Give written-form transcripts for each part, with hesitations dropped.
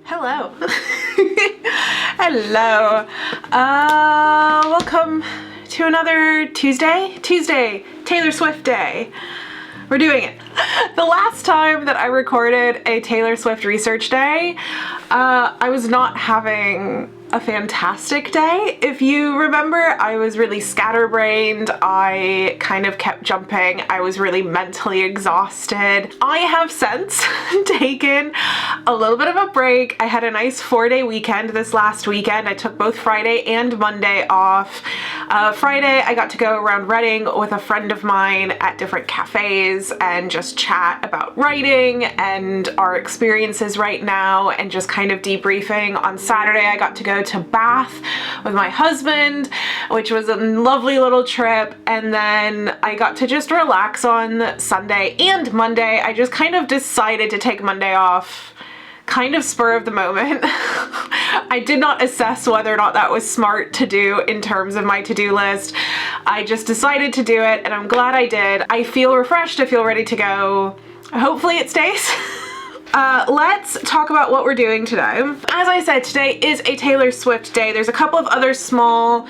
Hello. Hello. Welcome to another Tuesday, Taylor Swift day. We're doing it. The last time that I recorded a Taylor Swift research day, I was not having a fantastic day. If you remember, I was really scatterbrained. I kind of kept jumping. I was really mentally exhausted. I have since taken a little bit of a break. I had a nice 4-day weekend this last weekend. I took both Friday and Monday off. Friday, I got to go around Reading with a friend of mine at different cafes and just chat about writing and our experiences right now and just kind of debriefing. On Saturday, I got to go to Bath with my husband, which was a lovely little trip, and then I got to just relax on Sunday and Monday. I just kind of decided to take Monday off, kind of spur of the moment. I did not assess whether or not that was smart to do in terms of my to-do list. I just decided to do it, and I'm glad I did. I feel refreshed, I feel ready to go. Hopefully it stays. Let's talk about what we're doing today. As I said, today is a Taylor Swift day. There's a couple of other small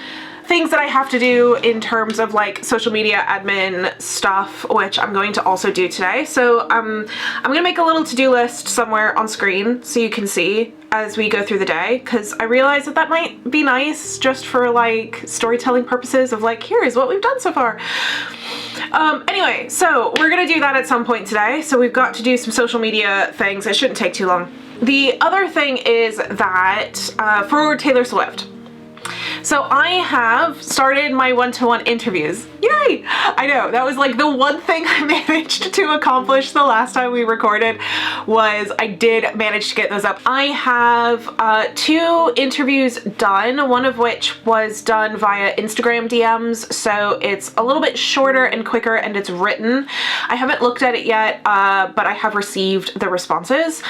things that I have to do in terms of like social media admin stuff, which I'm going to also do today. So I'm gonna make a little to-do list somewhere on screen so you can see as we go through the day, because I realize that might be nice just for like storytelling purposes of like, here's what we've done so far. Anyway, so we're gonna do that at some point today. So we've got to do some social media things. It shouldn't take too long. The other thing is that for Taylor Swift, so I have started my one-to-one interviews. Yay! I know, that was like the one thing I managed to accomplish the last time we recorded, was I did manage to get those up. I have 2 interviews done, one of which was done via Instagram DMs, so it's a little bit shorter and quicker and it's written. I haven't looked at it yet, but I have received the responses.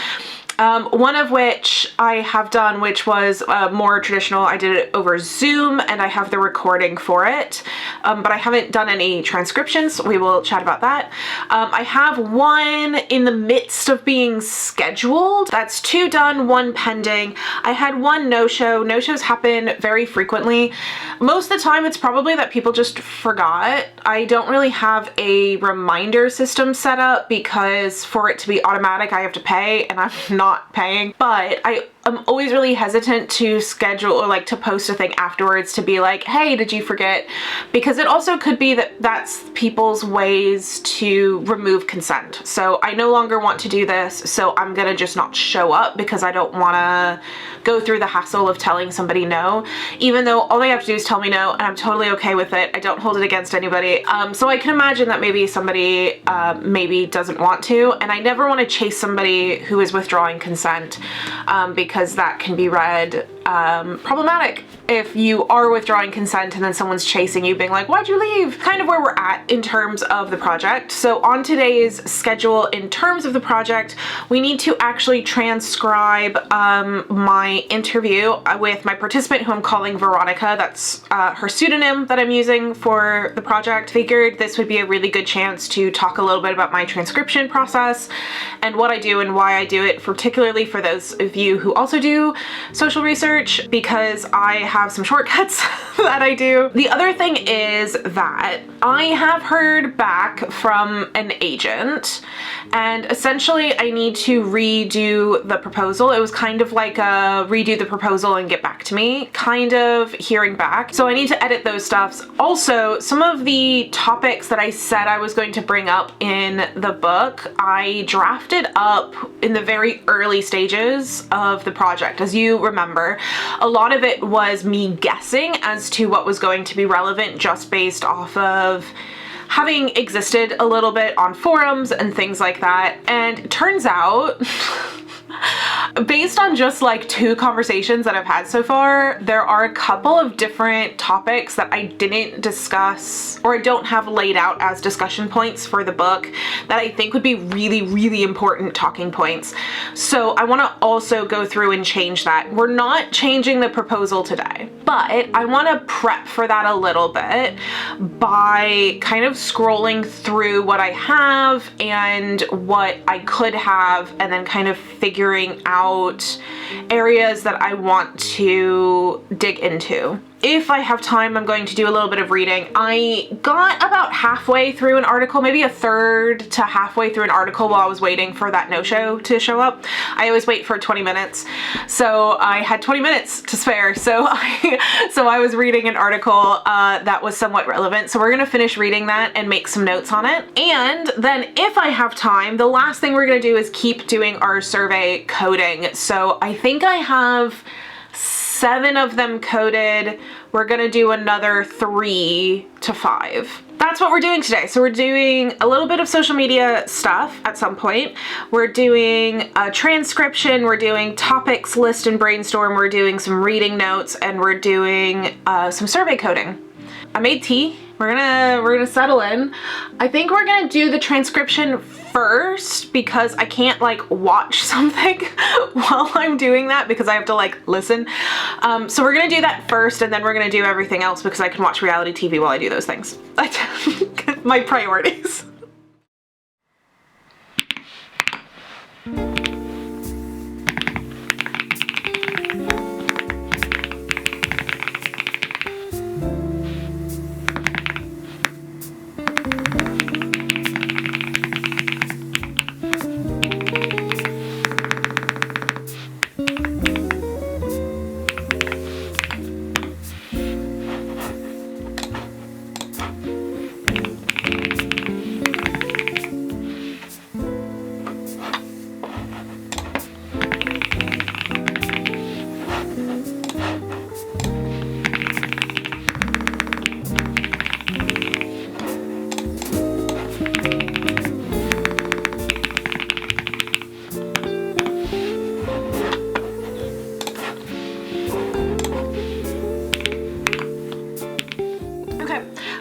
One of which I have done, which was more traditional. I did it over Zoom and I have the recording for it, but I haven't done any transcriptions. We will chat about that. I have one in the midst of being scheduled. That's 2 done, 1 pending. I had 1 no-show. No-shows happen very frequently. Most of the time it's probably that people just forgot. I don't really have a reminder system set up because for it to be automatic I have to pay, and I'm not paying, but I'm always really hesitant to schedule or like to post a thing afterwards to be like, hey, did you forget? Because it also could be that that's people's ways to remove consent. So I no longer want to do this, so I'm gonna just not show up because I don't wanna go through the hassle of telling somebody no, even though all they have to do is tell me no and I'm totally okay with it. I don't hold it against anybody. So I can imagine that maybe somebody maybe doesn't want to, and I never want to chase somebody who is withdrawing consent because that can be read problematic if you are withdrawing consent and then someone's chasing you being like, why'd you leave? Kind of where we're at in terms of the project. So on today's schedule, in terms of the project, we need to actually transcribe my interview with my participant, who I'm calling Veronica. That's her pseudonym that I'm using for the project. Figured this would be a really good chance to talk a little bit about my transcription process and what I do and why I do it, particularly for those of you who also do social research, because I have some shortcuts that I do. The other thing is that I have heard back from an agent, and essentially I need to redo the proposal. It was kind of like a redo the proposal and get back to me kind of hearing back. So I need to edit those stuffs. Also, some of the topics that I said I was going to bring up in the book, I drafted up in the very early stages of the project. As you remember, a lot of it was me guessing as to what was going to be relevant just based off of having existed a little bit on forums and things like that. And it turns out based on just like 2 conversations that I've had so far, there are a couple of different topics that I didn't discuss or I don't have laid out as discussion points for the book that I think would be really, really important talking points. So I want to also go through and change that. We're not changing the proposal today. But I want to prep for that a little bit by kind of scrolling through what I have and what I could have, and then kind of figuring out areas that I want to dig into. If I have time, I'm going to do a little bit of reading. I got about halfway through an article, maybe a third to halfway through an article while I was waiting for that no-show to show up. I always wait for 20 minutes. So I had 20 minutes to spare. So I was reading an article that was somewhat relevant. So we're gonna finish reading that and make some notes on it. And then if I have time, the last thing we're gonna do is keep doing our survey coding. So I think I have 7 of them coded. We're gonna do another 3 to 5. That's what we're doing today. So we're doing a little bit of social media stuff at some point. We're doing a transcription, we're doing topics, list and brainstorm, we're doing some reading notes, and we're doing some survey coding. I made tea. We're gonna settle in. I think we're gonna do the transcription first because I can't like watch something while I'm doing that because I have to like listen. So we're gonna do that first, and then we're gonna do everything else because I can watch reality TV while I do those things. My priorities.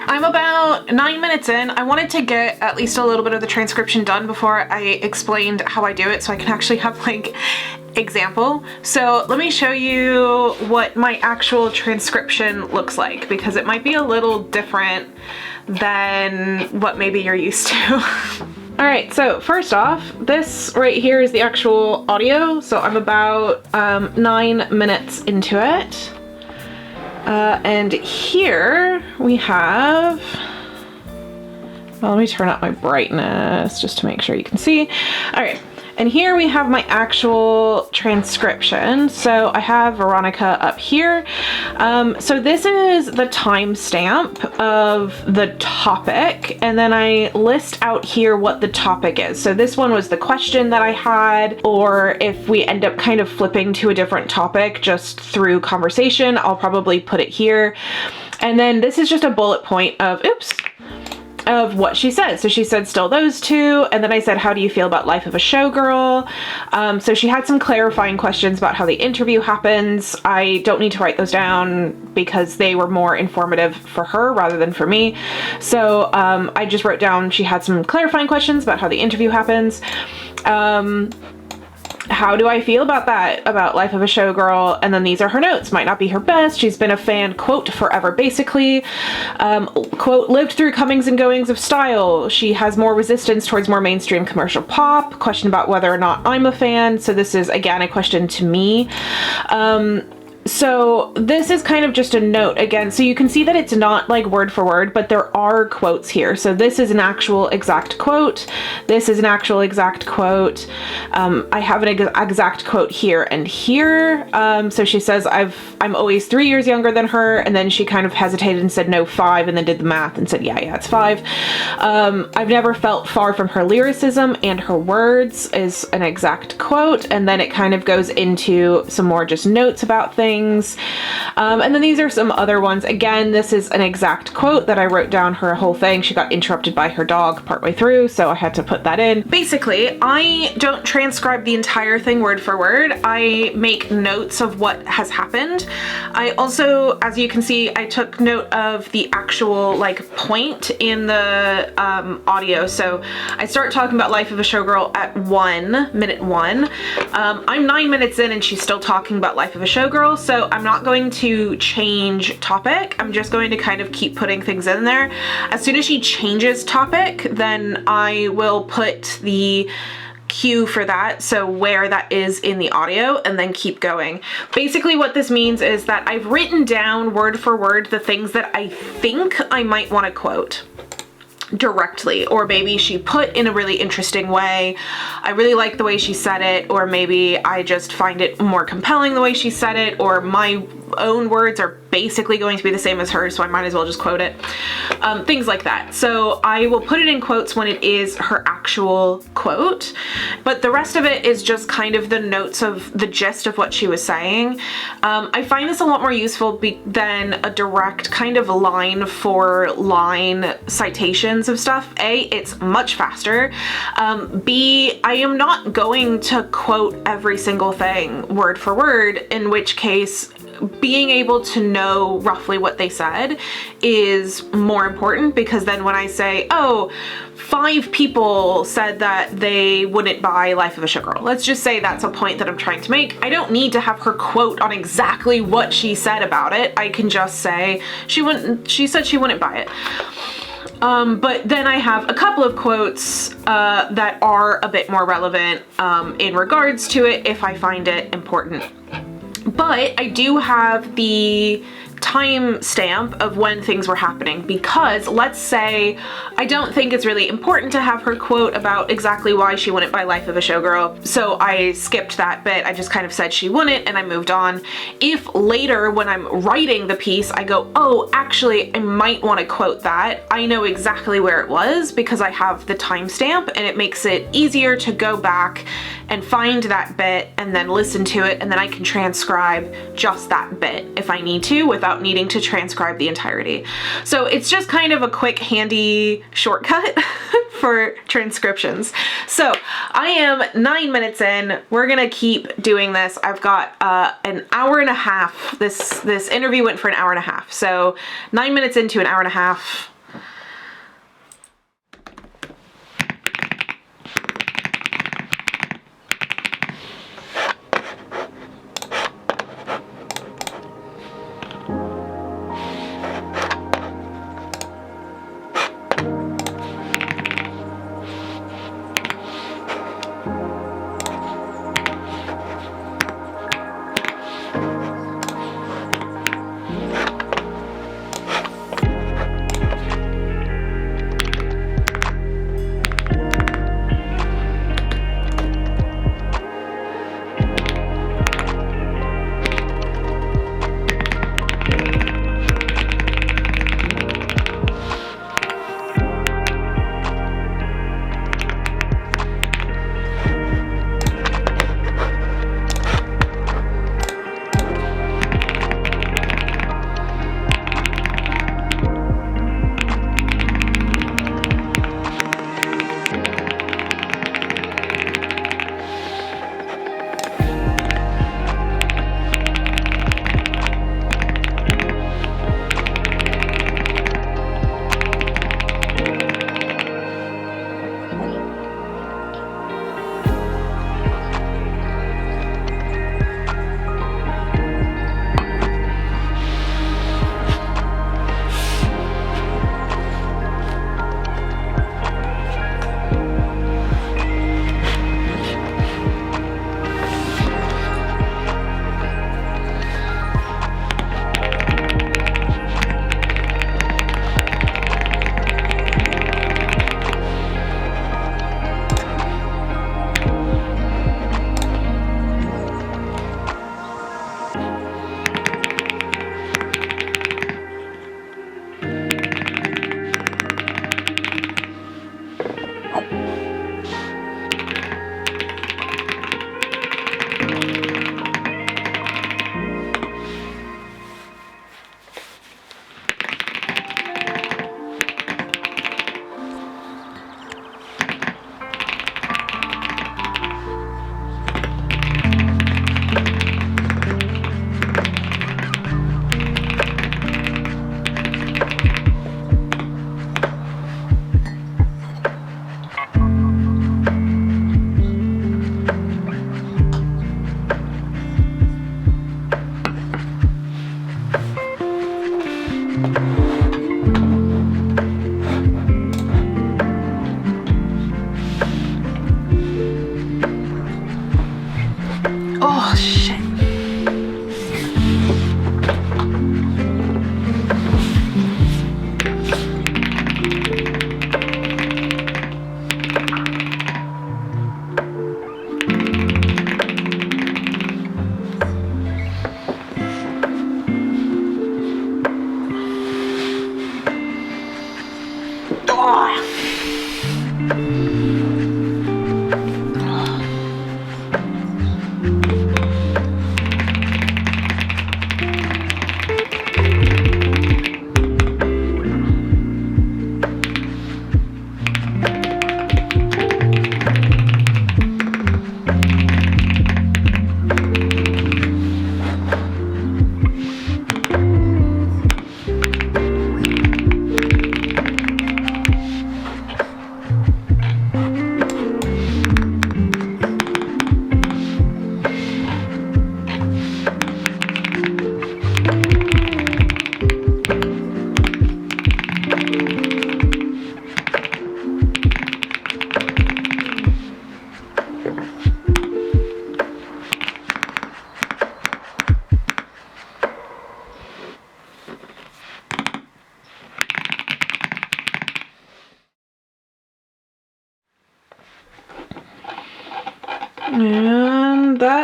I'm about 9 minutes in. I wanted to get at least a little bit of the transcription done before I explained how I do it so I can actually have like example. So let me show you what my actual transcription looks like because it might be a little different than what maybe you're used to. All right, so first off, this right here is the actual audio. So I'm about 9 minutes into it. And here we have, well, let me turn up my brightness just to make sure you can see. All right. And here we have my actual transcription. So I have Veronica up here. So this is the timestamp of the topic. And then I list out here what the topic is. So this one was the question that I had, or if we end up kind of flipping to a different topic just through conversation, I'll probably put it here. And then this is just a bullet point of, of what she said. So she said still those two, and then I said, how do you feel about life of a showgirl? So she had some clarifying questions about how the interview happens. I don't need to write those down because they were more informative for her rather than for me. So I just wrote down she had some clarifying questions about how the interview happens. How do I feel about that, about life of a showgirl? And then these are her notes. Might not be her best. She's been a fan, quote, forever, basically. Quote, lived through comings and goings of style. She has more resistance towards more mainstream commercial pop. Question about whether or not I'm a fan. So this is, again, a question to me. So this is kind of just a note again. So you can see that it's not like word for word, but there are quotes here. So this is an actual exact quote. This is an actual exact quote. I have an exact quote here and here. So she says, I'm always 3 years younger than her. And then she kind of hesitated and said, no, 5, and then did the math and said, yeah, it's 5. I've never felt far from her lyricism and her words is an exact quote. And then it kind of goes into some more just notes about things. And then these are some other ones. Again, this is an exact quote that I wrote down her whole thing. She got interrupted by her dog partway through, so I had to put that in. Basically, I don't transcribe the entire thing word for word. I make notes of what has happened. I also, as you can see, I took note of the actual like point in the audio. So I start talking about life of a showgirl at minute 1. I'm 9 minutes in and she's still talking about life of a showgirl. so I'm not going to change topic. I'm just going to kind of keep putting things in there. As soon as she changes topic, then I will put the cue for that, so where that is in the audio, and then keep going. Basically what this means is that I've written down word for word the things that I think I might want to quote directly, or maybe she put in a really interesting way. I really like the way she said it, or maybe I just find it more compelling the way she said it, or my own words are basically going to be the same as hers, so I might as well just quote it. Things like that. So I will put it in quotes when it is her actual quote, but the rest of it is just kind of the notes of the gist of what she was saying. I find this a lot more useful than a direct kind of line for line citations of stuff. A, it's much faster. B, I am not going to quote every single thing word for word, in which case being able to know roughly what they said is more important, because then when I say, oh, 5 people said that they wouldn't buy Life of a Showgirl, let's just say that's a point that I'm trying to make. I don't need to have her quote on exactly what she said about it. I can just say she said she wouldn't buy it. But then I have a couple of quotes that are a bit more relevant in regards to it if I find it important. But I do have the time stamp of when things were happening, because let's say I don't think it's really important to have her quote about exactly why she wouldn't buy Life of a Showgirl, so I skipped that bit. I just kind of said she wouldn't and I moved on. If later when I'm writing the piece I go, oh, actually I might want to quote that, I know exactly where it was because I have the timestamp, and it makes it easier to go back and find that bit and then listen to it, and then I can transcribe just that bit if I need to without needing to transcribe the entirety. So it's just kind of a quick handy shortcut for transcriptions. So I am 9 minutes in. We're gonna keep doing this. I've got an hour and a half. This interview went for an hour and a half. So 9 minutes into an hour and a half.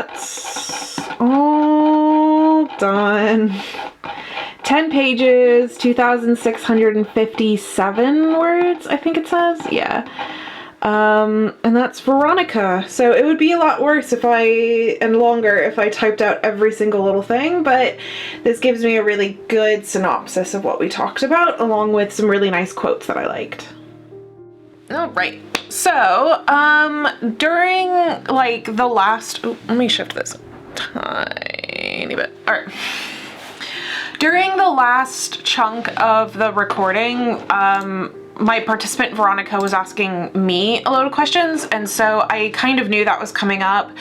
that's all done. 10 pages, 2,657 words, I think it says. Yeah. And that's Veronica. So it would be a lot worse and longer if I typed out every single little thing, but this gives me a really good synopsis of what we talked about, along with some really nice quotes that I liked. All right. So, during like the last, let me shift this a tiny bit. All right. During the last chunk of the recording, my participant Veronica was asking me a load of questions, and so I kind of knew that was coming up,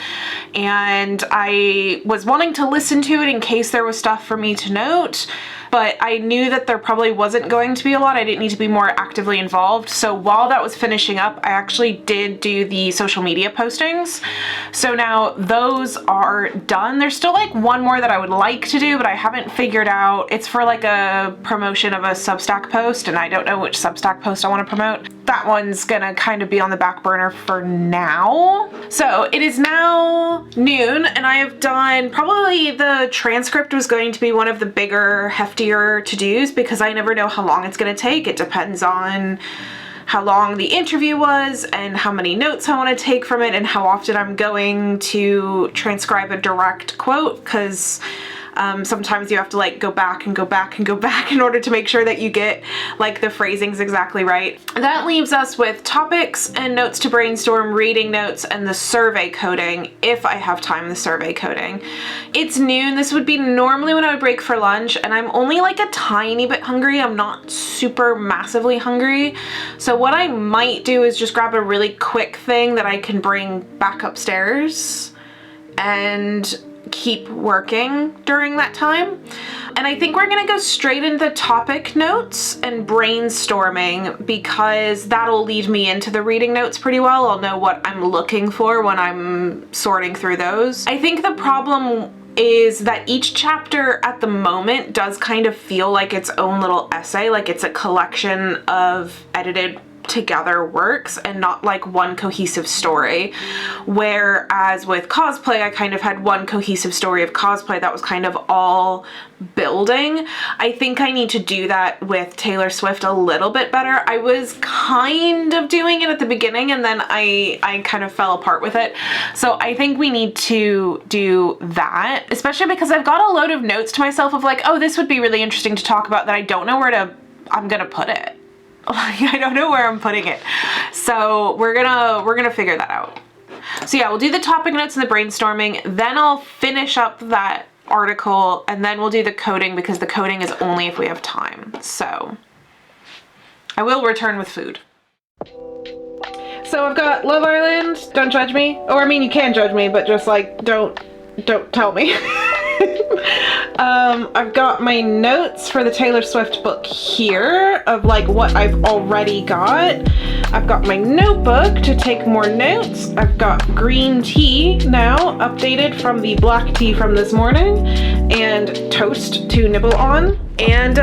and I was wanting to listen to it in case there was stuff for me to note, but I knew that there probably wasn't going to be a lot. I didn't need to be more actively involved. So while that was finishing up, I actually did do the social media postings. So now those are done. There's still like one more that I would like to do, but I haven't figured out. It's for like a promotion of a Substack post, and I don't know which Substack post I want to promote. That one's gonna kind of be on the back burner for now. So it is now noon, and I have done, probably the transcript was going to be one of the bigger, heftier to-dos because I never know how long it's gonna take. It depends on how long the interview was and how many notes I want to take from it and how often I'm going to transcribe a direct quote, because sometimes you have to like go back and go back and go back in order to make sure that you get like the phrasings exactly right. That leaves us with topics and notes to brainstorm, reading notes, and the survey coding, if I have time, the survey coding. It's noon. This would be normally when I would break for lunch, and I'm only like a tiny bit hungry. I'm not super massively hungry. So what I might do is just grab a really quick thing that I can bring back upstairs and keep working during that time. And I think we're gonna go straight into topic notes and brainstorming, because that'll lead me into the reading notes pretty well. I'll know what I'm looking for when I'm sorting through those. I think the problem is that each chapter at the moment does kind of feel like its own little essay, like it's a collection of edited together works and not like one cohesive story. Whereas with cosplay, I kind of had one cohesive story of cosplay that was kind of all building. I think I need to do that with Taylor Swift a little bit better. I was kind of doing it at the beginning, and then I kind of fell apart with it. So I think we need to do that, especially because I've got a load of notes to myself of like, oh, this would be really interesting to talk about, that I don't know where I'm gonna put it. Like, I don't know where I'm putting it. So we're gonna figure that out. So yeah, we'll do the topic notes and the brainstorming, then I'll finish up that article, and then we'll do the coding, because the coding is only if we have time. So I will return with food. So I've got Love Island, don't judge me. Or I mean, you can judge me, but just like, don't tell me. I've got my notes for the Taylor Swift book here of like what I've already got. I've got my notebook to take more notes. I've got green tea now, updated from the black tea from this morning, and toast to nibble on. And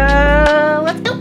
let's go.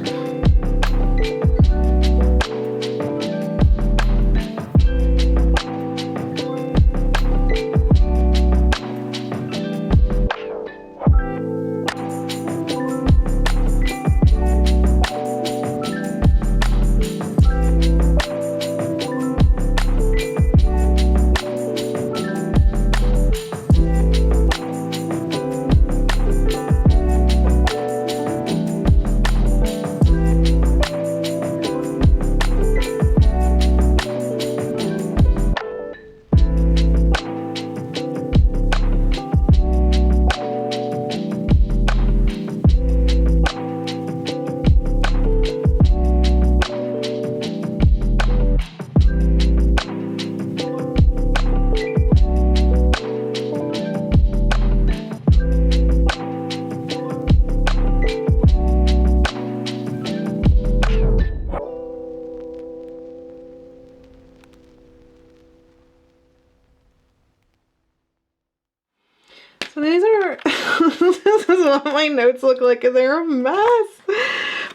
So these are, this is what my notes look like, and they're a mess.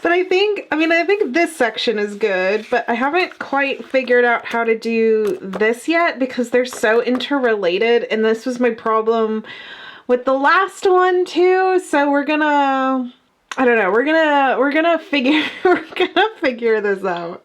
But I think this section is good, but I haven't quite figured out how to do this yet because they're so interrelated, and this was my problem with the last one too. So we're gonna, I don't know, we're gonna figure this out.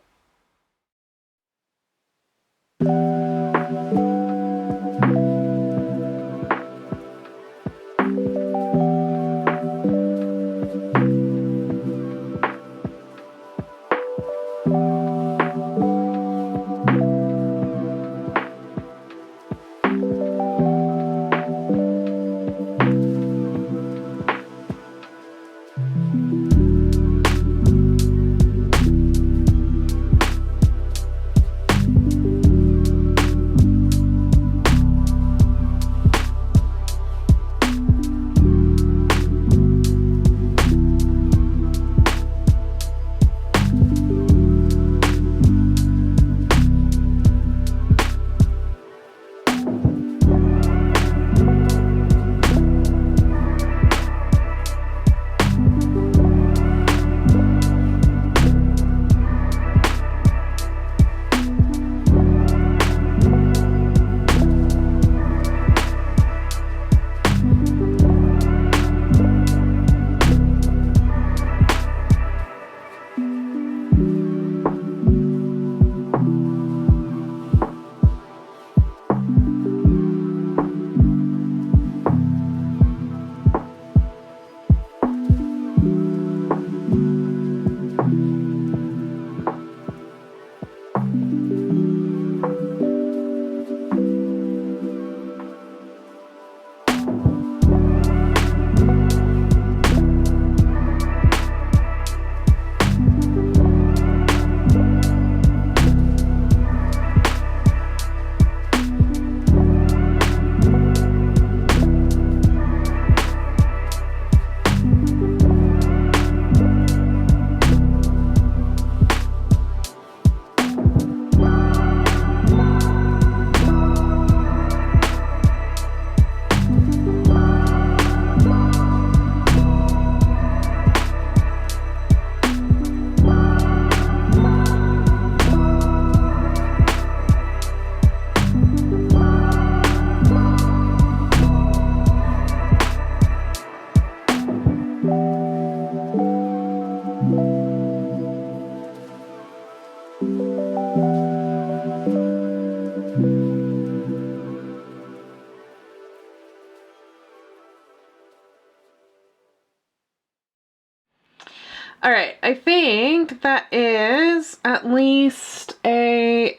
All right, I think that is at least a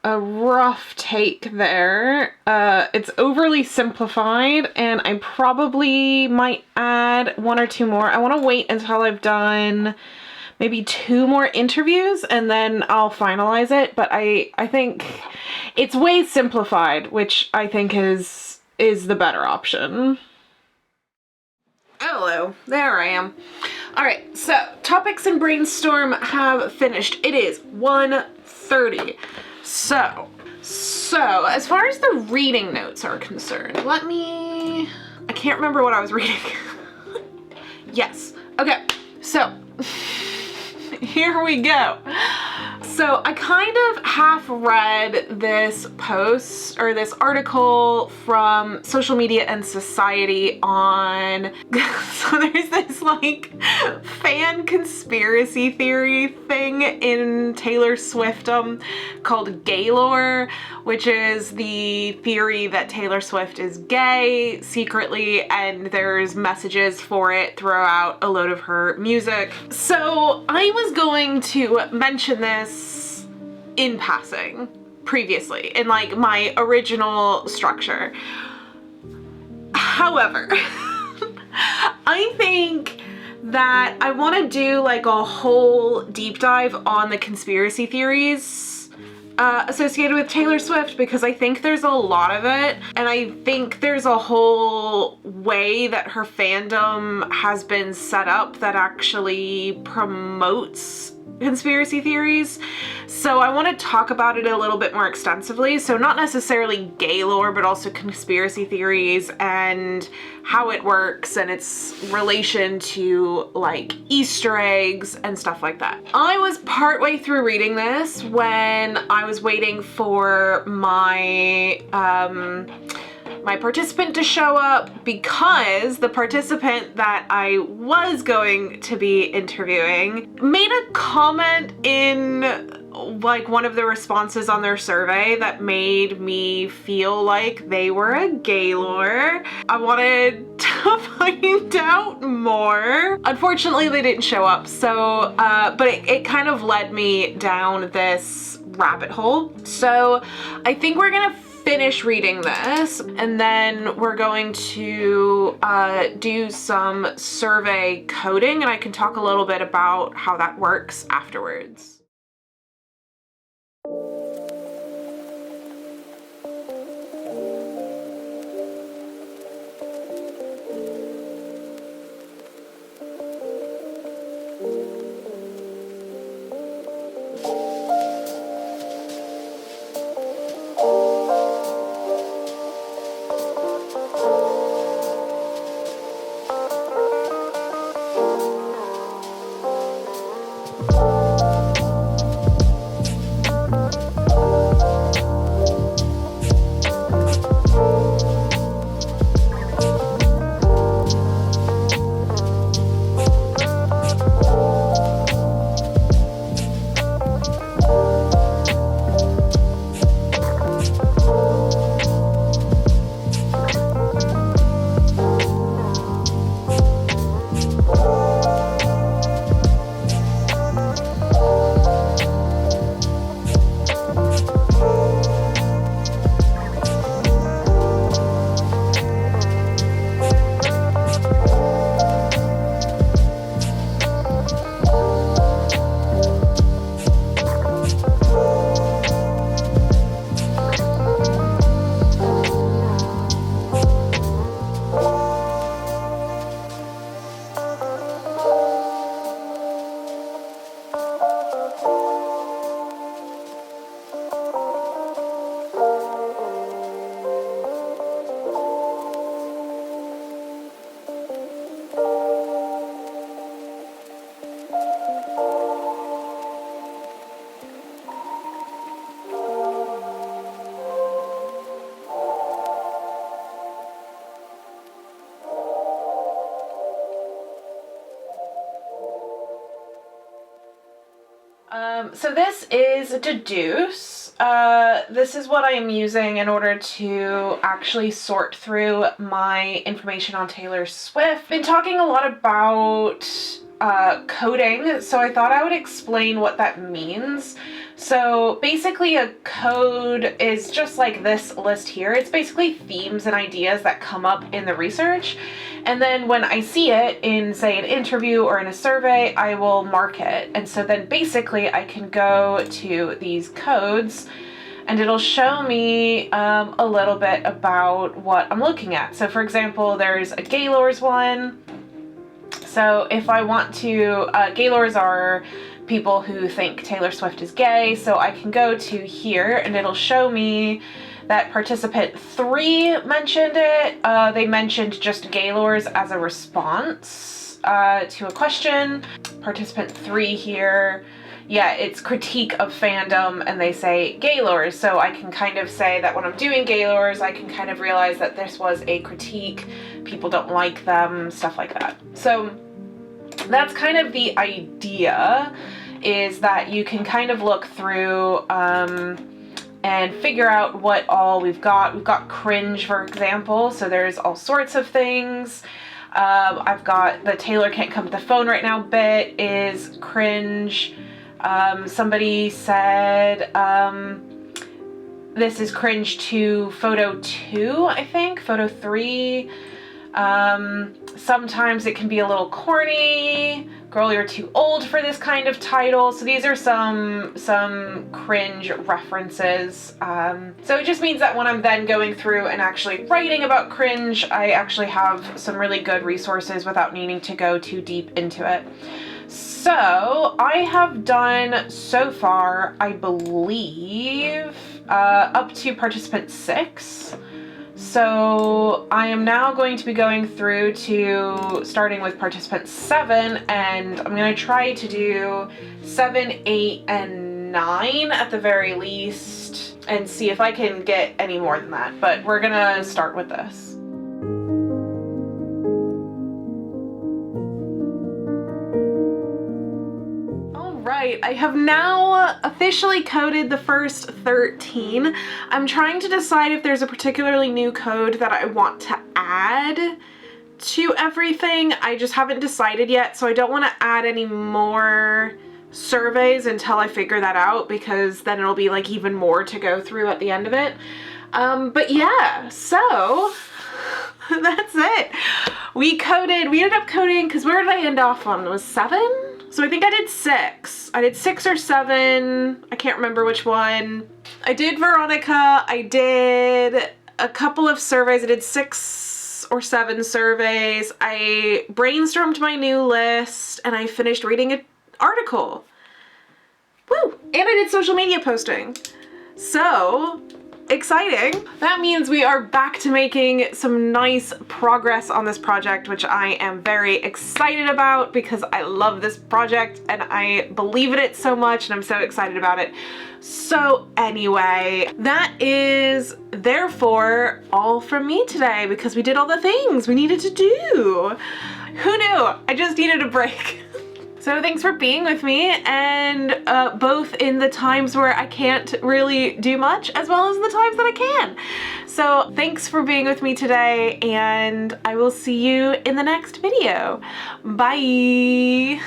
rough take there. It's overly simplified, and I probably might add one or two more. I want to wait until I've done maybe 2 more interviews and then I'll finalize it, but I think it's way simplified, which I think is the better option. Hello, there I am. All right, so topics and brainstorm have finished. It is 1:30. So as far as the reading notes are concerned, I can't remember what I was reading. Yes, okay, so here we go. So I kind of half read this post or this article from Social Media and Society on, so there's this like fan conspiracy theory thing in Taylor Swiftum called Gaylore, which is the theory that Taylor Swift is gay secretly, and there's messages for it throughout a load of her music. So I was going to mention this in passing previously in like my original structure. However, I think that I want to do like a whole deep dive on the conspiracy theories associated with Taylor Swift, because I think there's a lot of it, and I think there's a whole way that her fandom has been set up that actually promotes conspiracy theories. So I want to talk about it a little bit more extensively. So not necessarily gay lore, but also conspiracy theories and how it works and its relation to like Easter eggs and stuff like that. I was partway through reading this when I was waiting for my my participant to show up, because the participant that I was going to be interviewing made a comment in like one of the responses on their survey that made me feel like they were a gaylord. I wanted to find out more. Unfortunately, they didn't show up, so but it kind of led me down this rabbit hole. So I think we're gonna finish reading this, and then we're going to do some survey coding, and I can talk a little bit about how that works afterwards. So this is deduce. This is what I am using in order to actually sort through my information on Taylor Swift. Been talking a lot about coding, so I thought I would explain what that means. So basically a code is just like this list here. It's basically themes and ideas that come up in the research. And then when I see it in, say, an interview or in a survey, I will mark it. And so then basically I can go to these codes and it'll show me a little bit about what I'm looking at. So for example, there's a gaylords one. So if I want to, gaylords are people who think Taylor Swift is gay. So I can go to here and it'll show me that participant 3 mentioned it. They mentioned just gaylords as a response to a question. Participant 3 here, yeah, it's critique of fandom, and they say gaylords. So I can kind of say that when I'm doing gaylords, I can kind of realize that this was a critique. People don't like them, stuff like that. So that's kind of the idea, is that you can kind of look through and figure out what all we've got. We've got cringe, for example, so there's all sorts of things. I've got the Taylor can't come to the phone right now bit is cringe. Somebody said this is cringe to photo 2, I think, photo 3. Sometimes it can be a little corny. Girl, you're too old for this kind of title. So these are some cringe references. So it just means that when I'm then going through and actually writing about cringe, I actually have some really good resources without needing to go too deep into it. So I have done so far, I believe, up to participant 6. So I am now going to be going through to starting with participant 7, and I'm going to try to do 7, 8, and 9 at the very least, and see if I can get any more than that. But we're going to start with this. Right, I have now officially coded the first 13. I'm trying to decide if there's a particularly new code that I want to add to everything. I just haven't decided yet, so I don't want to add any more surveys until I figure that out, because then it'll be like even more to go through at the end of it. But yeah, so that's it. We ended up coding, because where did I end off on? It was 7? So I think I did 6. I did 6 or 7. I can't remember which one. I did Veronica. I did a couple of surveys. I did 6 or 7 surveys. I brainstormed my new list, and I finished reading an article. Woo! And I did social media posting. So exciting. That means we are back to making some nice progress on this project, which I am very excited about because I love this project and I believe in it so much and I'm so excited about it. So anyway, that is therefore all from me today because we did all the things we needed to do. Who knew? I just needed a break. So thanks for being with me, and both in the times where I can't really do much as well as the times that I can. So thanks for being with me today, and I will see you in the next video. Bye!